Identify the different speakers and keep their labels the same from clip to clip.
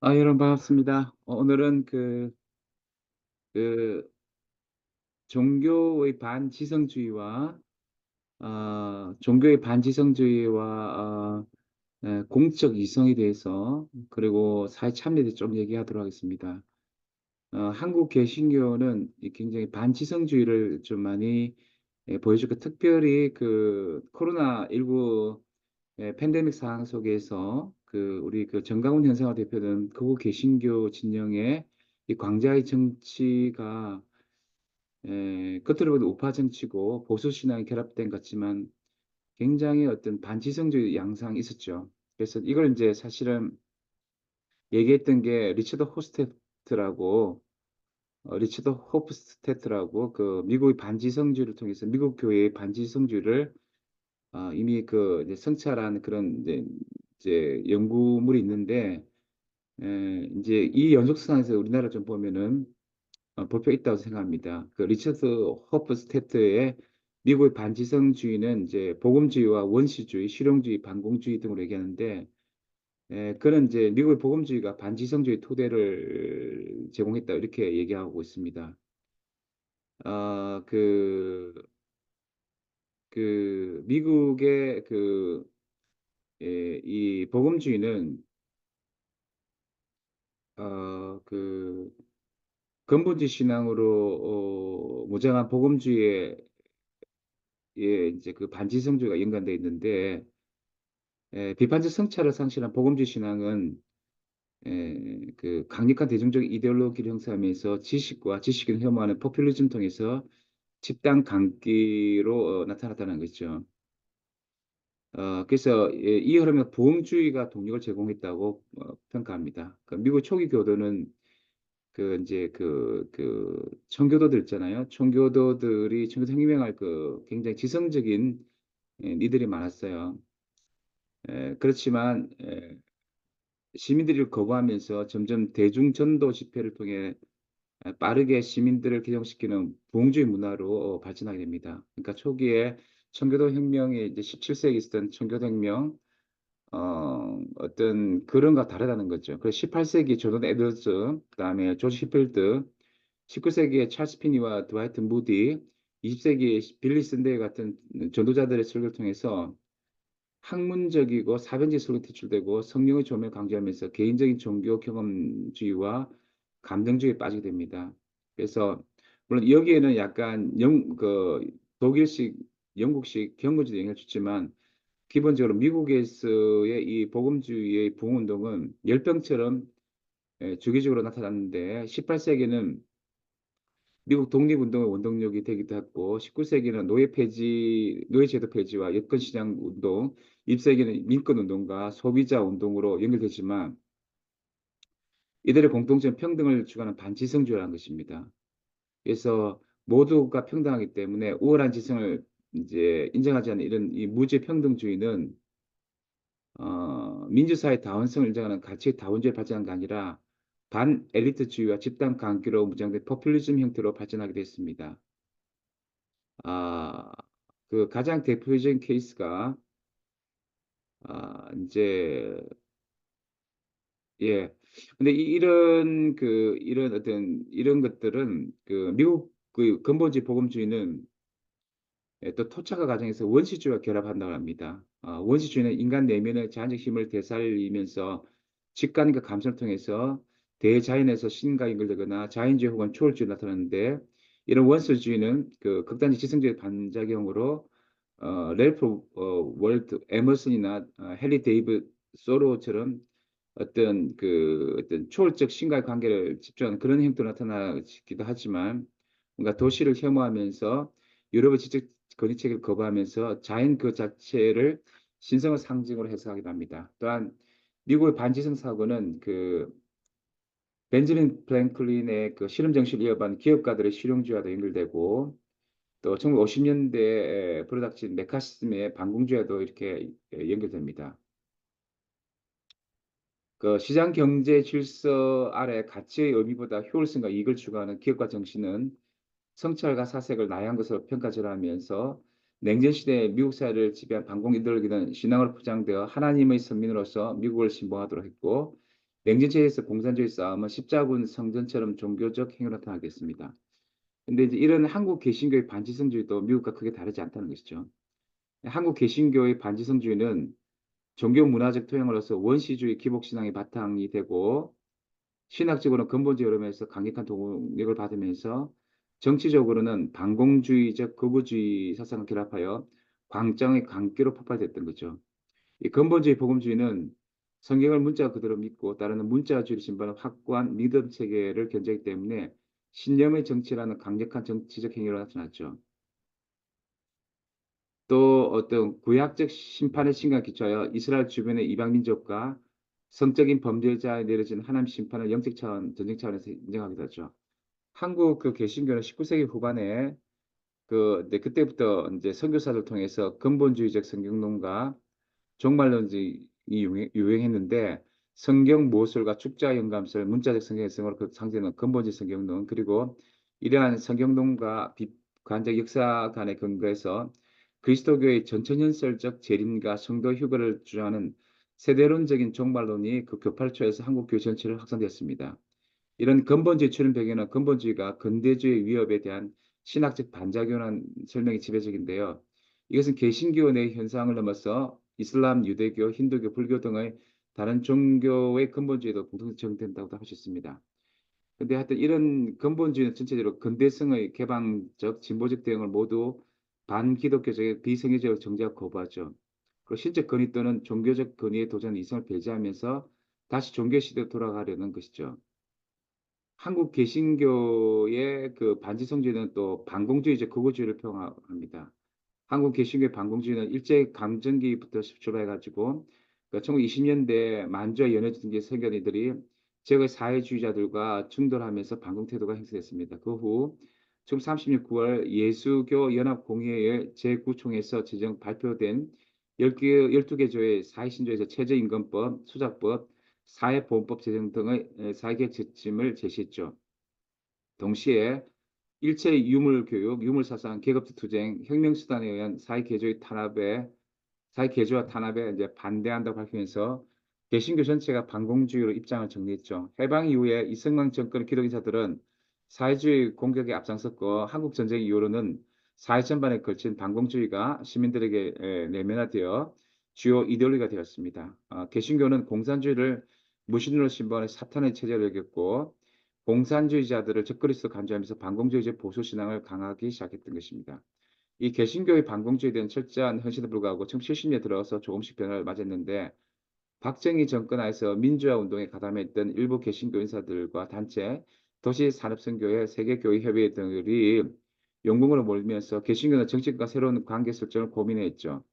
Speaker 1: 여러분 반갑습니다. 오늘은 그 종교의 반지성주의와 종교의 반지성주의와 공적 이성에 대해서 그리고 사회 참여에 대해서 좀 얘기하도록 하겠습니다. 한국 개신교는 굉장히 반지성주의를 좀 많이 보여주고 특별히 코로나19 팬데믹 상황 속에서 우리 정강훈 현상을 대표하는 극우 개신교 진영의 이 광자의 정치가 겉으로 보면 우파 정치고 보수 신앙이 결합된 것 같지만 굉장히 어떤 반지성주의 양상이 있었죠. 그래서 이걸 이제 사실은 얘기했던 게 리처드 호프스테트라고 미국의 반지성주의를 통해서 미국 교회의 반지성주의를 이미 이제 성찰한 그런 이제 연구물이 있는데 이제 이 연속선상에서 우리나라 좀 보면은 볼 필요 있다고 생각합니다. 리처드 호프스테트의 미국의 반지성주의는 이제 복음주의와 원시주의, 실용주의, 반공주의 등으로 얘기하는데 그는 이제 미국의 복음주의가 반지성주의 토대를 제공했다 이렇게 얘기하고 있습니다. 어, 그, 미국의 이 복음주의는 근본주의 신앙으로 무장한 복음주의에 이제 반지성주의가 연관되어 있는데 비판적 성찰을 상실한 복음주의 신앙은 강력한 대중적 이데올로기를 형성하면서 지식을 혐오하는 포퓰리즘 통해서 집단 강기로 나타났다는 거죠. 그래서 이 흐름에 보험주의가 동력을 제공했다고 평가합니다. 미국 초기 교도는 이제 청교도들 있잖아요. 청교도 혁명할 굉장히 지성적인 리들이 많았어요. 그렇지만 시민들이 거부하면서 점점 대중 전도 집회를 통해 빠르게 시민들을 개정시키는 부흥주의 문화로 발전하게 됩니다. 그러니까 초기에 청교도 혁명이 이제 17세기 있었던 청교도 혁명 어떤 그런가 다르다는 거죠. 그래서 18세기 조던 에드워즈, 그다음에 조지 히필드, 19세기에 찰스 피니와 드와이트 무디, 20세기 빌리 샌데이 같은 전도자들의 설교를 통해서 학문적이고 사변적 설교提출되고 성령의 조명을 강조하면서 개인적인 종교 경험주의와 감정주의에 빠지게 됩니다. 그래서 물론 여기에는 약간 독일식, 영국식 경건주의도 영향을 줬지만 기본적으로 미국에서의 이 복음주의의 부흥운동은 열병처럼 주기적으로 나타났는데 18세기는 미국 독립운동의 원동력이 되기도 했고 19세기는 노예제도 폐지와 여권시장 운동, 20세기는 민권운동과 소비자 운동으로 연결되지만 이들의 공통점 평등을 주관하는 반지성주의라는 것입니다. 그래서 모두가 평등하기 때문에 우월한 지성을 이제 인정하지 않는 이런 이 무죄 평등주의는 민주사회 다원성을 인정하는 가치의 다원주의를 발전한 게 아니라 반엘리트주의와 집단 강기로 무장된 포퓰리즘 형태로 발전하게 됐습니다. 아, 가장 대표적인 케이스가 이제 예. 근데 이런 어떤 이런 것들은 미국 근본주의 복음주의는 또 토착화 과정에서 원시주의와 결합한다고 합니다. 원시주의는 인간 내면의 자연적 힘을 되살리면서 직관과 감성을 통해서 대자연에서 신과 연결되거나 자연주의 혹은 초월주의 나타나는데 이런 원시주의는 극단적 지성주의 반작용으로 렐프 월드 에머슨이나 헨리 데이비드 소로처럼 어떤 초월적 신과의 관계를 집중하는 그런 행태로 나타나기도 하지만 뭔가 도시를 혐오하면서 유럽의 지적 거리책을 거부하면서 자연 그 자체를 신성의 상징으로 해석하기도 합니다. 또한 미국의 반지성 사고는 벤저민 프랭클린의 실험 정신을 이어받은 기업가들의 실용주의와도 연결되고 또 1950년대에 불어닥친 메카시즘의 반공주의와도 이렇게 연결됩니다. 시장 경제 질서 아래 가치의 의미보다 효율성과 이익을 추구하는 기업가 정신은 성찰과 사색을 나이한 것으로 평가절하하면서 냉전 시대의 미국 사회를 지배한 반공 이데올로기는 신앙으로 포장되어 하나님의 선민으로서 미국을 신봉하도록 했고 냉전체제에서 공산주의 싸움은 십자군 성전처럼 종교적 행위로 나타나겠습니다. 근데 이제 이런 한국 개신교의 반지성주의도 미국과 크게 다르지 않다는 것이죠. 한국 개신교의 반지성주의는 종교 문화적 토양으로서 원시주의 기복신앙이 바탕이 되고 신학적으로는 근본적 흐름에서 강력한 동력을 받으면서 정치적으로는 반공주의적 극우주의 사상을 결합하여 광장의 광기로 폭발됐던 거죠. 이 근본주의 복음주의는 성경을 문자 그대로 믿고 따르는 문자주의를 신봉하는 확고한 믿음 체계를 견제하기 때문에 신념의 정치라는 강력한 정치적 행위로 나타났죠. 또 어떤 구약적 심판의 신과 기초하여 이스라엘 주변의 이방 민족과 성적인 범죄자에 내려진 하나님 심판을 영적 차원, 전쟁 차원에서 인정하기도 하죠. 한국 그 개신교는 19세기 후반에 그때부터 이제 선교사를 통해서 근본주의적 성경론과 종말론이 유행했는데 성경 모술과 축자 영감설, 문자적 성경성으로 그 상징하는 근본적 성경론 그리고 이러한 성경론과 비관적 역사관에 근거해서 그리스도교의 전천연설적 재림과 성도 휴거를 주장하는 세대론적인 종말론이 그 교팔초에서 한국 교회 전체를 확산되었습니다. 이런 근본주의 출현 배경은 근본주의가 근대주의 위협에 대한 신학적 반작용이라는 설명이 지배적인데요. 이것은 개신교 내 현상을 넘어서 이슬람, 유대교, 힌두교, 불교 등의 다른 종교의 근본주의도 공통적으로 적용된다고 할 수 있습니다. 근데 하여튼 이런 근본주의는 전체적으로 근대성의 개방적, 진보적 대응을 모두 반기독교적, 비성교적 정제하고 거부하죠. 그리고 실적 건의 또는 종교적 건의에 도전 이성을 배제하면서 다시 종교 시대로 돌아가려는 것이죠. 한국 개신교의 그 반지성주의는 또 반공주의적 극우주의를 표방합니다. 한국 개신교의 반공주의는 일제 강점기부터 출발해가지고 1920년대 만주와 연해주 등의 선교사들이 지역의 사회주의자들과 충돌하면서 반공 태도가 형성됐습니다. 그 후 1936 9월 예수교 연합공회의 제9총에서 제정 발표된 12개 조의 사회신조에서 최저임금법, 수작법, 사회보험법 제정 등의 사회개혁 지침을 제시했죠. 동시에 일체 유물교육, 유물사상, 계급투쟁, 혁명수단에 의한 사회 개조와 탄압에 이제 반대한다고 밝히면서 개신교 전체가 반공주의로 입장을 정리했죠. 해방 이후에 이승만 정권 기독인사들은 사회주의 공격에 앞장섰고 한국 전쟁 이후로는 사회 전반에 걸친 반공주의가 시민들에게 내면화되어 주요 이데올로기가 되었습니다. 개신교는 공산주의를 무신론으로 신봉하는 사탄의 체제를 여겼고 공산주의자들을 적그리스도 간주하면서 반공주의적 보수신앙을 강하게 시작했던 것입니다. 이 개신교의 반공주의에 대한 철저한 헌신에 불구하고 1970년에 들어서 조금씩 변화를 맞았는데 박정희 정권 하에서 민주화 운동에 가담했던 일부 개신교 인사들과 단체, 도시산업선교회, 세계교회협의회 등들이 영국으로 몰면서 개신교는 정치권과 새로운 관계 설정을 고민했죠.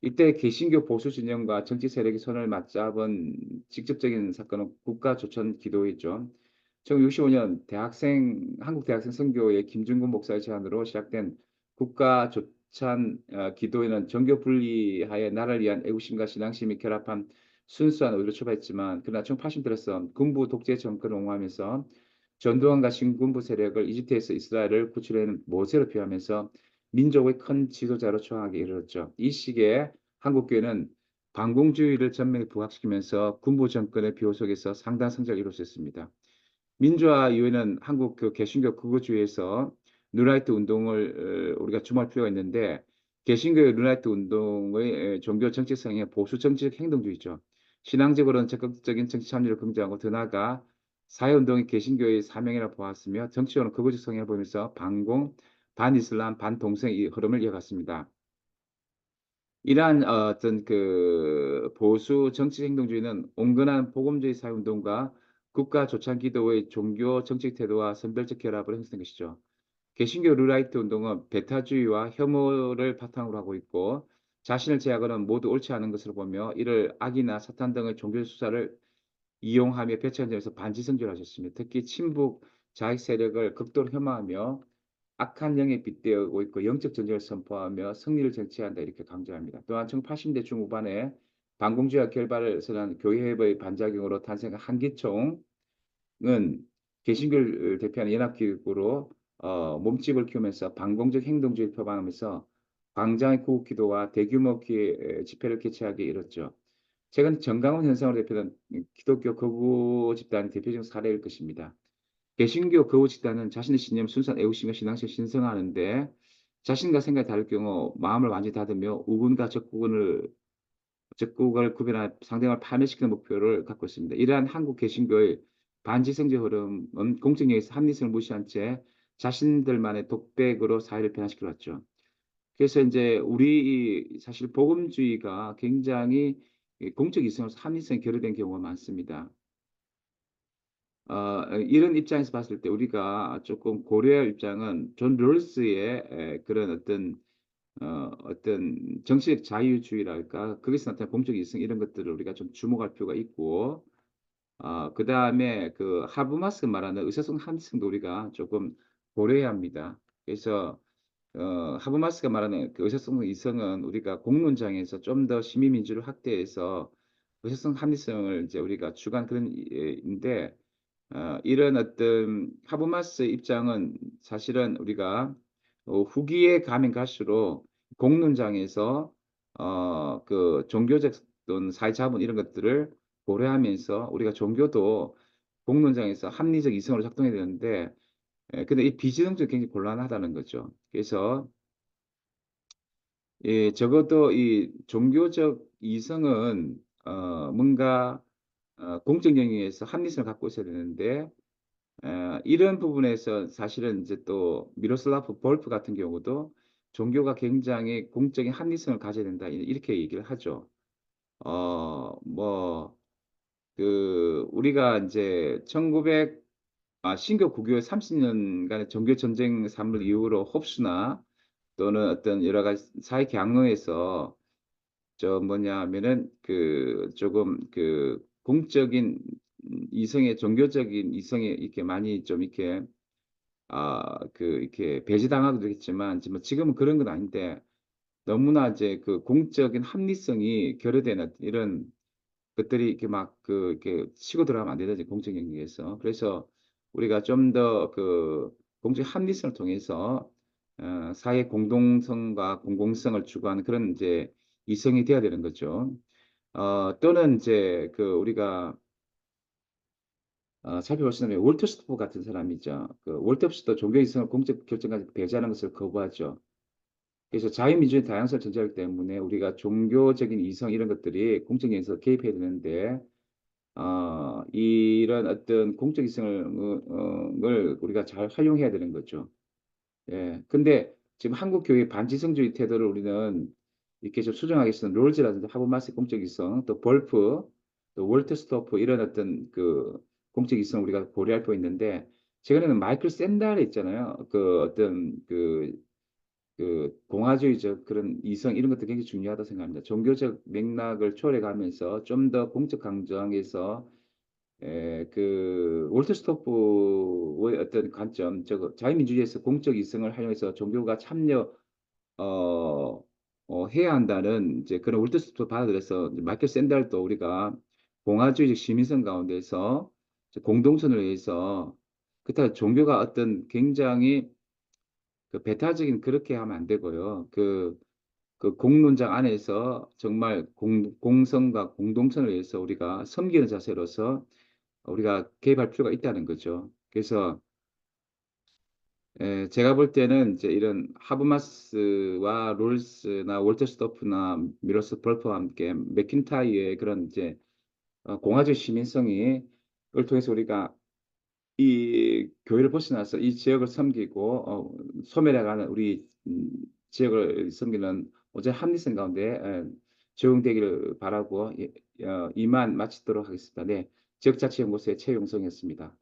Speaker 1: 이때 개신교 보수 진영과 정치 세력이 손을 맞잡은 직접적인 사건은 국가 조천 기도회죠. 1965년 한국 대학생 선교회 김준곤 목사의 제안으로 시작된 국가 조찬 기도회는 종교 분리하에 나라를 위한 애국심과 신앙심이 결합한 순수한 의로 출발했지만 그러나 1980 들어서 군부 독재 정권을 옹호하면서 전두환과 신군부 세력을 이집트에서 이스라엘을 구출해낸 모세로 표하면서 민족의 큰 지도자로 초항하게 이르렀죠. 이 시기에 한국교회는 반공주의를 전면에 부각시키면서 군부 정권의 비호 속에서 상당한 성장을 이룰 수 있습니다. 민주화 이후에는 한국 그 개신교 극우주의에서 루라이트 운동을 우리가 주목할 필요가 있는데 개신교의 루라이트 운동의 종교 정체성의 보수 정치적 행동주의죠. 신앙적으로는 적극적인 정치 참여를 긍정하고 더 나아가 사회운동이 개신교의 사명이라 보았으며 정치적으로는 극우적 성향을 보이면서 반공, 반이슬람, 반동성의 흐름을 이어갔습니다. 이러한 어떤 그 보수 정치 행동주의는 온건한 복음주의 사회운동과 국가 조찬 기도의 종교 정책 태도와 선별적 결합을 형성한 것이죠. 개신교 루라이트 운동은 배타주의와 혐오를 바탕으로 하고 있고 자신을 제약하는 모두 옳지 않은 것으로 보며 이를 악이나 사탄 등의 종교 수사를 이용하며 배치한 점에서 반지성주의하셨습니다. 특히 친북 자익 세력을 극도로 혐오하며 악한 영에 빗대어고 있고 영적 전쟁을 선포하며 승리를 쟁취한다 이렇게 강조합니다. 또한 1980대 중후반에 반공주의와 결발을 선언한 교회협의 반작용으로 탄생한 한기총은 개신교를 대표하는 연합기구로 몸집을 키우면서 반공적 행동주의를 표방하면서 광장의 구국기도와 대규모 집회를 개최하게 이뤘죠. 최근 정강훈 현상으로 대표된 기독교 거부 집단의 대표적인 사례일 것입니다. 개신교 거부 집단은 자신의 신념, 순수한 애국심과 신앙심을 신성하는데 자신과 생각이 다를 경우 마음을 완전히 닫으며 우군과 적국을 구별하여 상대방을 파멸시키는 목표를 갖고 있습니다. 이러한 한국 개신교의 반지성적 흐름은 공정력에서 합리성을 무시한 채 자신들만의 독백으로 사회를 변화시켜 왔죠. 그래서 이제 우리 사실 복음주의가 굉장히 공적 이성으로서 합리성이 결여된 경우가 많습니다. 이런 입장에서 봤을 때 우리가 조금 고려할 입장은 존 롤스의 그런 어떤 정치적 자유주의랄까 거기서 나타난 공적 이성 이런 것들을 우리가 좀 주목할 필요가 있고 그다음에 그 하브마스가 말하는 의사성 합리성도 우리가 조금 고려해야 합니다. 그래서 하버마스가 말하는 그 의사성 이성은 우리가 공론장에서 좀 더 시민민주를 확대해서 의사성 합리성을 이제 우리가 주관 그런 인데 이런 어떤 하버마스의 입장은 사실은 우리가 후기에 가면 갈수록 공론장에서 그 종교적 또는 사회자본 이런 것들을 고려하면서 우리가 종교도 공론장에서 합리적 이성으로 작동해야 되는데 근데 이 비지정적이 굉장히 곤란하다는 거죠. 그래서 적어도 이 종교적 이성은 뭔가 공적 영역에서 합리성을 갖고 있어야 되는데 이런 부분에서 사실은 이제 또 미로슬라프 볼프 같은 경우도 종교가 굉장히 공적인 합리성을 가져야 된다 이렇게 얘기를 하죠. 뭐 그 우리가 이제 1900 신교 국교의 30년간의 종교 전쟁 산물 이후로 홉스나 또는 어떤 여러 가지 사회 경로에서 저 뭐냐면은 그 조금 그 공적인 이성의 종교적인 이성에 이렇게 많이 좀 이렇게 그 이렇게 배제당하기도 했지만 지금은 그런 건 아닌데 너무나 이제 그 공적인 합리성이 결여되는 이런 것들이 이렇게 막 그 이렇게 치고 들어가면 안 되다 공적 영역에서. 그래서 우리가 좀 더 그 공적 합리성을 통해서 사회 공동성과 공공성을 추구하는 그런 이제 이성이 돼야 되는 거죠. 또는 이제 그 우리가 살펴볼 수 있는 월터 스토프 같은 사람이죠. 그 월터 스토 종교 이성을 공적 결정까지 배제하는 것을 거부하죠. 그래서 자유민주주의 다양성을 전제하기 때문에 우리가 종교적인 이성 이런 것들이 공정에서 개입해야 되는데 이런 어떤 공적 이성을 을 우리가 잘 활용해야 되는 거죠. 예. 근데 지금 한국 교회의 반지성주의 태도를 우리는 이렇게 좀 수정하겠어는 롤즈라든지 하버마스의 공적 이성, 또 볼프, 또 월터스토프 이런 어떤 그 공적 이성을 우리가 고려할 거 있는데 최근에는 마이클 샌달이 있잖아요. 그 어떤 그 공화주의적 그런 이성 이런 것도 굉장히 중요하다고 생각합니다. 종교적 맥락을 초월해 가면서 좀 더 공적 강조항에서 그 월터 스토프의 어떤 관점, 저거 자유민주주의에서 공적 이성을 활용해서 종교가 참여 어 해야 한다는 이제 그런 월터 스토프를 받아들여서 이제 마이클 샌델도 우리가 공화주의적 시민성 가운데서 이제 공동선을 위해서 그렇다고 종교가 어떤 굉장히 그 배타적인 그렇게 하면 안 되고요. 그 공론장 안에서 정말 공성과 공동선을 위해서 우리가 섬기는 자세로서 우리가 개입할 필요가 있다는 거죠. 그래서 제가 볼 때는 이제 이런 하버마스와 롤스나 월터 스토프나 미로스 볼프와 함께 맥킨타이어의 그런 이제 공화적 시민성이 을 통해서 우리가 이 교회를 벗어나서 이 지역을 섬기고 소멸해가는 우리 지역을 섬기는 오직 합리성 가운데 적용되기를 바라고 이만 마치도록 하겠습니다. 네, 지역자치연구소의 최용성이었습니다.